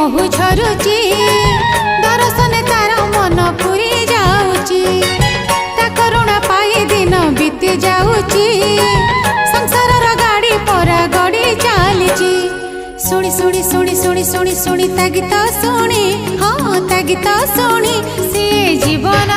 महु झरुची दर्शन तार मन पुरी जाऊची ता करुणा पाई दिन बीती जाऊची संसार गाड़ी परा गड़ी चलीची शुणी शुणी शुणी शुणी शुणी शुणी ता गीत शुणी हाँ ता गीत शुणी से जीवन